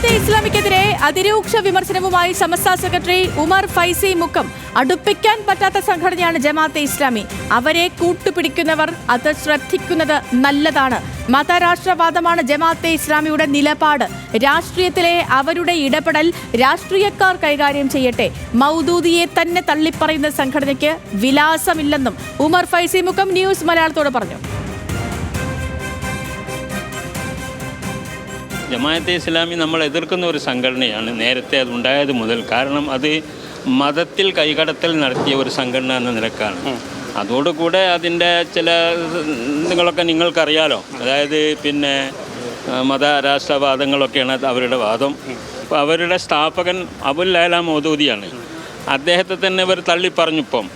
ജമാഅത്തെ ഇസ്ലാമിക്കെതിരെ അതിരൂക്ഷ വിമർശനവുമായി സമസ്ത സെക്രട്ടറി ഉമർ ഫൈസി മുക്കം. അടുപ്പിക്കാൻ പറ്റാത്ത സംഘടനയാണ് ജമാഅത്തെ ഇസ്ലാമി. അവരെ കൂട്ടുപിടിക്കുന്നവർ അത് ശ്രദ്ധിക്കുന്നത് നല്ലതാണ്. മതരാഷ്ട്രവാദമാണ് ജമാഅത്തെ ഇസ്ലാമിയുടെ നിലപാട്. രാഷ്ട്രീയത്തിലെ അവരുടെ ഇടപെടൽ രാഷ്ട്രീയക്കാർ കൈകാര്യം ചെയ്യട്ടെ. മൗദൂദിയെ തന്നെ തള്ളിപ്പറയുന്ന സംഘടനയ്ക്ക് വിലാസമില്ലെന്നും ഉമർ ഫൈസി മുക്കം ന്യൂസ് മലയാളത്തോട് പറഞ്ഞു. ജമാഅത്തെ ഇസ്ലാമി നമ്മൾ എതിർക്കുന്ന ഒരു സംഘടനയാണ് നേരത്തെ അതുണ്ടായത് മുതൽ. കാരണം അത് മതത്തിൽ കൈകടത്തൽ നടത്തിയ ഒരു സംഘടന എന്ന നിലക്കാണ്. അതോടുകൂടെ അതിൻ്റെ ചില നിങ്ങളൊക്കെ നിങ്ങൾക്കറിയാലോ, അതായത് പിന്നെ മതരാഷ്ട്രവാദങ്ങളൊക്കെയാണ് അവരുടെ വാദം. അപ്പോൾ അവരുടെ സ്ഥാപകൻ അബുൽ ലൈല മൗദൂദിയാണ്. അദ്ദേഹത്തെ തന്നെ ഇവർ തള്ളിപ്പറഞ്ഞിപ്പം.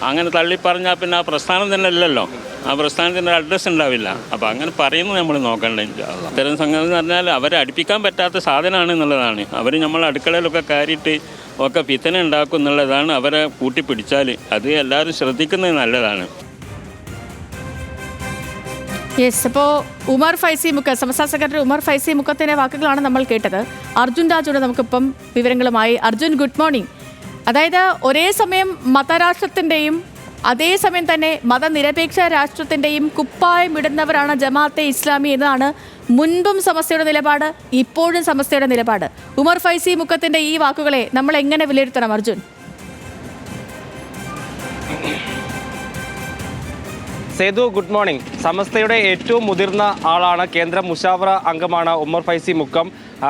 അങ്ങനെ തള്ളിപ്പറഞ്ഞാൽ പിന്നെ ആ പ്രസ്ഥാനം തന്നെ അല്ലല്ലോ, ആ പ്രസ്ഥാനത്തിൻ്റെ അഡ്രസ്സ് ഉണ്ടാവില്ല. അപ്പോൾ അങ്ങനെ പറയുന്നത് നമ്മൾ നോക്കണ്ട. ഇത്തരം സംഗതി എന്ന് പറഞ്ഞാൽ അവരെ അടുപ്പിക്കാൻ പറ്റാത്ത സാധനമാണ് എന്നുള്ളതാണ്. അവർ നമ്മൾ അടുക്കളയിലൊക്കെ കയറിയിട്ട് ഒക്കെ പിത്തന ഉണ്ടാക്കും എന്നുള്ളതാണ്. അവരെ കൂട്ടിപ്പിടിച്ചാൽ അത് എല്ലാവരും ശ്രദ്ധിക്കുന്നത് നല്ലതാണ്. യെസ്, അപ്പോൾ ഉമർ ഫൈസി മുക്കം, സമസ്ത സെക്രട്ടറി ഉമർ ഫൈസി മുക്കത്തിൻ്റെ വാക്കുകളാണ് നമ്മൾ കേട്ടത്. അർജുൻ രാജോട് നമുക്കിപ്പം വിവരങ്ങളുമായി. Arjun, good morning. അതായത് ഒരേ സമയം മതരാഷ്ട്രത്തിൻ്റെയും അതേസമയം തന്നെ മതനിരപേക്ഷ രാഷ്ട്രത്തിൻ്റെയും കുപ്പായം ഇടുന്നവരാണ് ജമാഅത്തെ ഇസ്ലാമി എന്നതാണ് മുൻപും സമസ്തയുടെ നിലപാട്, ഇപ്പോഴും സമസ്തയുടെ നിലപാട്. ഉമർ ഫൈസി മുക്കത്തിൻ്റെ ഈ വാക്കുകളെ നമ്മൾ എങ്ങനെ വിലയിരുത്തണം അർജുൻ? Sethu, good morning. സമസ്തയുടെ ഏറ്റവും മുതിർന്ന ആളാണ്, കേന്ദ്ര മുഷാവറ അംഗമാണ് ഉമർ ഫൈസി മുക്കം.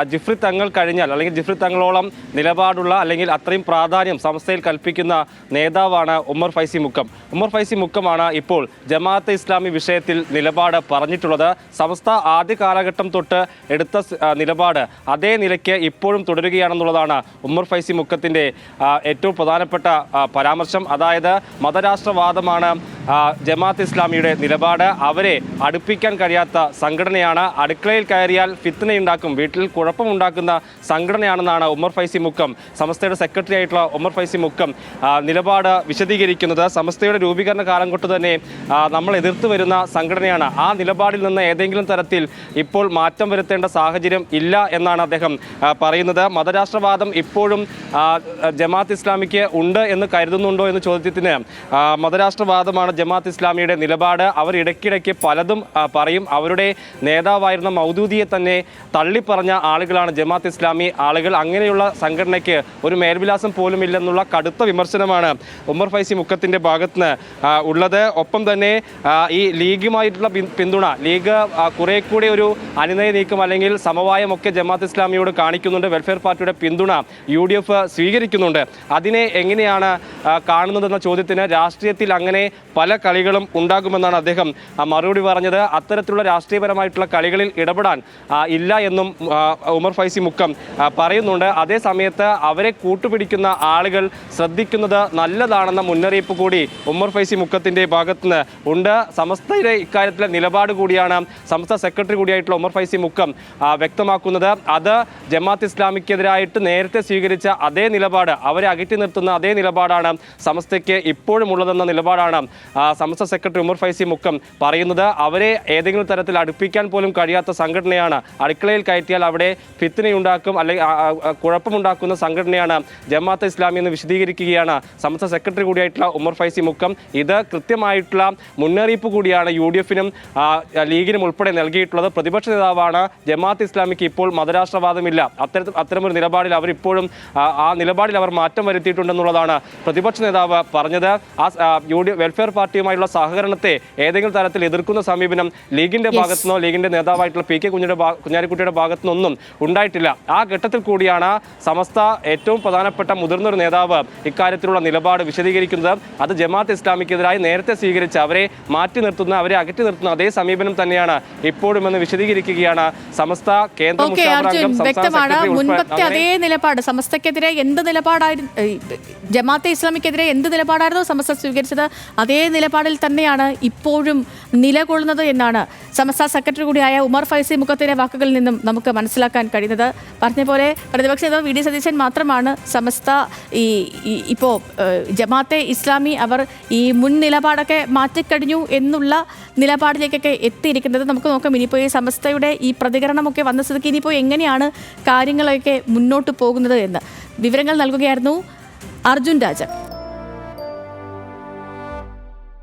ജിഫ്രി തങ്ങൾ കഴിഞ്ഞാൽ അല്ലെങ്കിൽ ജിഫ്രി തങ്ങളോളം നിലപാടുള്ള അല്ലെങ്കിൽ അത്രയും പ്രാധാന്യം സമസ്തയിൽ കൽപ്പിക്കുന്ന നേതാവാണ് ഉമർ ഫൈസി മുക്കം. ഉമർ ഫൈസി മുക്കമാണ് ഇപ്പോൾ ജമാഅത്തെ ഇസ്ലാമി വിഷയത്തിൽ നിലപാട് പറഞ്ഞിട്ടുള്ളത്. സമസ്ത ആദ്യ കാലഘട്ടം തൊട്ട് എടുത്ത നിലപാട് അതേ നിലയ്ക്ക് ഇപ്പോഴും തുടരുകയാണെന്നുള്ളതാണ് ഉമർ ഫൈസി മുക്കത്തിൻ്റെ ഏറ്റവും പ്രധാനപ്പെട്ട പരാമർശം. അതായത് മതരാഷ്ട്രവാദമാണ് ജമാഅത്തെ ഇസ്ലാമിയുടെ നിലപാട്. അവരെ അടുപ്പിക്കാൻ കഴിയാത്ത സംഘടനയാണ്. അടുക്കളയിൽ കയറിയാൽ ഫിത്നയുണ്ടാക്കും, വീട്ടിൽ കുഴപ്പമുണ്ടാക്കുന്ന സംഘടനയാണെന്നാണ് ഉമർ ഫൈസി മുക്കം, സമസ്തയുടെ സെക്രട്ടറി ആയിട്ടുള്ള ഉമർ ഫൈസി മുക്കം നിലപാട് വിശദീകരിക്കുന്നത്. സമസ്തയുടെ രൂപീകരണ കാലം കൊണ്ട് തന്നെ നമ്മൾ എതിർത്ത് വരുന്ന സംഘടനയാണ്. ആ നിലപാടിൽ നിന്ന് ഏതെങ്കിലും തരത്തിൽ ഇപ്പോൾ മാറ്റം വരുത്തേണ്ട സാഹചര്യം ഇല്ല എന്നാണ് അദ്ദേഹം പറയുന്നത്. മതരാഷ്ട്രവാദം ഇപ്പോഴും ജമാഅത്ത് ഇസ്ലാമിക്ക് ഉണ്ട് എന്ന് കരുതുന്നുണ്ടോ എന്ന ചോദ്യത്തിന് മതരാഷ്ട്രവാദമാണ് ജമാഅത്ത് ഇസ്ലാമിയുടെ നിലപാട്. അവർ ഇടയ്ക്കിടയ്ക്ക് പലതും പറയും. അവരുടെ നേതാവായിരുന്ന മൗദൂദിയെ തന്നെ തള്ളിപ്പറഞ്ഞ ആളുകളാണ് ജമാഅത്ത് ഇസ്ലാമി ആളുകൾ. അങ്ങനെയുള്ള സംഘടനയ്ക്ക് ഒരു മേൽവിലാസം പോലും ഇല്ലെന്നുള്ള കടുത്ത വിമർശനമാണ് ഉമർ ഫൈസി മുക്കത്തിൻ്റെ ഭാഗത്തുനിന്ന് ഉള്ളത്. ഒപ്പം തന്നെ ഈ ലീഗുമായിട്ടുള്ള പിന്തുണ, ലീഗ് കുറെ കൂടി ഒരു അനുനയ നീക്കം അല്ലെങ്കിൽ സമവായമൊക്കെ ജമാഅത്ത് ഇസ്ലാമിയോട് കാണിക്കുന്നുണ്ട്. വെൽഫെയർ പാർട്ടിയുടെ പിന്തുണ UDF സ്വീകരിക്കുന്നുണ്ട്. അതിനെ എങ്ങനെയാണ് കാണുന്നതെന്ന ചോദ്യത്തിന് രാഷ്ട്രീയത്തിൽ അങ്ങനെ പല കളികളും ഉണ്ടാകുമെന്നാണ് അദ്ദേഹം മറുപടി പറഞ്ഞത്. അത്തരത്തിലുള്ള രാഷ്ട്രീയപരമായിട്ടുള്ള കളികളിൽ ഇടപെടാൻ ഇല്ല എന്നും ഉമർ ഫൈസി മുക്കം പറയുന്നുണ്ട്. അതേ സമയത്ത് അവരെ കൂട്ടുപിടിക്കുന്ന ആളുകൾ ശ്രദ്ധിക്കുന്നത് നല്ലതാണെന്ന മുന്നറിയിപ്പ് കൂടി ഉമർ ഫൈസി മുക്കത്തിൻ്റെ ഭാഗത്തുനിന്ന് ഉണ്ട്. സമസ്തയുടെ ഇക്കാര്യത്തിലെ നിലപാട് കൂടിയാണ് സമസ്ത സെക്രട്ടറി കൂടിയായിട്ടുള്ള ഉമർ ഫൈസി മുക്കം വ്യക്തമാക്കുന്നത്. അത് ജമാഅത്ത് ഇസ്ലാമിക്കെതിരായിട്ട് നേരത്തെ സ്വീകരിച്ച അതേ നിലപാട്, അവരെ അകറ്റി നിർത്തുന്ന അതേ നിലപാടാണ് സമസ്തയ്ക്ക് ഇപ്പോഴും ഉള്ളതെന്ന നിലപാടാണ് സമസ്ത സെക്രട്ടറി ഉമർ ഫൈസി മുക്കം പറയുന്നത്. അവരെ ഏതെങ്കിലും തരത്തിൽ അടുപ്പിക്കാൻ പോലും കഴിയാത്ത സംഘടനയാണ്. അടുക്കളയിൽ കയറ്റിയാൽ അവിടെ ഫിത്നയുണ്ടാക്കും അല്ലെങ്കിൽ കുഴപ്പമുണ്ടാക്കുന്ന സംഘടനയാണ് ജമാഅത്തെ ഇസ്ലാമി എന്ന് വിശദീകരിക്കുകയാണ് സമസ്ത സെക്രട്ടറി കൂടിയായിട്ടുള്ള ഉമർ ഫൈസി മുക്കം. ഇത് കൃത്യമായിട്ടുള്ള മുന്നറിയിപ്പ് കൂടിയാണ് UDF-നും ലീഗിനും ഉൾപ്പെടെ നൽകിയിട്ടുള്ളത്. പ്രതിപക്ഷ നേതാവാണ് ജമാഅത്തെ ഇസ്ലാമിക്ക് ഇപ്പോൾ മതരാഷ്ട്രവാദമില്ല, അത്തരമൊരു നിലപാടിൽ അവരിപ്പോഴും ആ നിലപാടിൽ അവർ മാറ്റം വരുത്തിയിട്ടുണ്ടെന്നുള്ളതാണ് പ്രതിപക്ഷ നേതാവ് പറഞ്ഞത്. വെൽഫെയർ പാർട്ടിയുമായുള്ള സഹകരണത്തെ ഏതെങ്കിലും തരത്തിൽ എതിർക്കുന്ന സമീപനം ലീഗിന്റെ ഭാഗത്തുനിന്നോ ലീഗിന്റെ നേതാവായിട്ടുള്ള PK കുഞ്ഞാലിക്കുട്ടിയുടെ ഭാഗത്തുനിന്നൊന്നും ഉണ്ടായിട്ടില്ല. ആ ഘട്ടത്തിൽ കൂടിയാണ് സമസ്ത ഏറ്റവും പ്രധാനപ്പെട്ട മുതിർന്നൊരു നേതാവ് ഇക്കാര്യത്തിലുള്ള നിലപാട് വിശദീകരിക്കുന്നത്. അത് ജമാഅത്ത് ഇസ്ലാമിക്കെതിരായി നേരത്തെ സ്വീകരിച്ച അവരെ മാറ്റി നിർത്തുന്ന, അവരെ അകറ്റി നിർത്തുന്ന അതേ സമീപനം തന്നെയാണ് ഇപ്പോഴും എന്ന് വിശദീകരിക്കുകയാണ് സമസ്ത കേന്ദ്ര മുൻപത്തെ അതേ നിലപാട്. സമസ്തക്കെതിരെ എന്ത് നിലപാടായിരുന്നു, ജമാഅത്തെ ഇസ്ലാമിക്കെതിരെ എന്ത് നിലപാടായിരുന്നു സമസ്ത സ്വീകരിച്ചത്, അതേ നിലപാടിൽ തന്നെയാണ് ഇപ്പോഴും നിലകൊള്ളുന്നത് എന്നാണ് സമസ്ത സെക്രട്ടറി കൂടിയായ ഉമർ ഫൈസി മുക്കത്തിന്റെ വാക്കുകളിൽ നിന്നും നമുക്ക് മനസ്സിലാക്കുന്നത്. മനസ്സിലാക്കാൻ കഴിയുന്നത്. പറഞ്ഞ പോലെ പ്രതിപക്ഷ നേതാവ് വി ഡി സതീശൻ മാത്രമാണ് സമസ്ത ഇപ്പോൾ ജമാഅത്തെ ഇസ്ലാമി അവർ ഈ മുൻ നിലപാടൊക്കെ മാറ്റിക്കഴിഞ്ഞു എന്നുള്ള നിലപാടിലേക്കൊക്കെ എത്തിയിരിക്കുന്നത്. നമുക്ക് നോക്കാം ഇനിയിപ്പോൾ ഈ സമസ്തയുടെ ഈ പ്രതികരണമൊക്കെ വന്ന സ്ഥിതിക്ക് ഇനിയിപ്പോൾ എങ്ങനെയാണ് കാര്യങ്ങളൊക്കെ മുന്നോട്ട് പോകുന്നത് എന്ന് വിവരങ്ങൾ നൽകുകയായിരുന്നു അർജുൻ രാജൻ.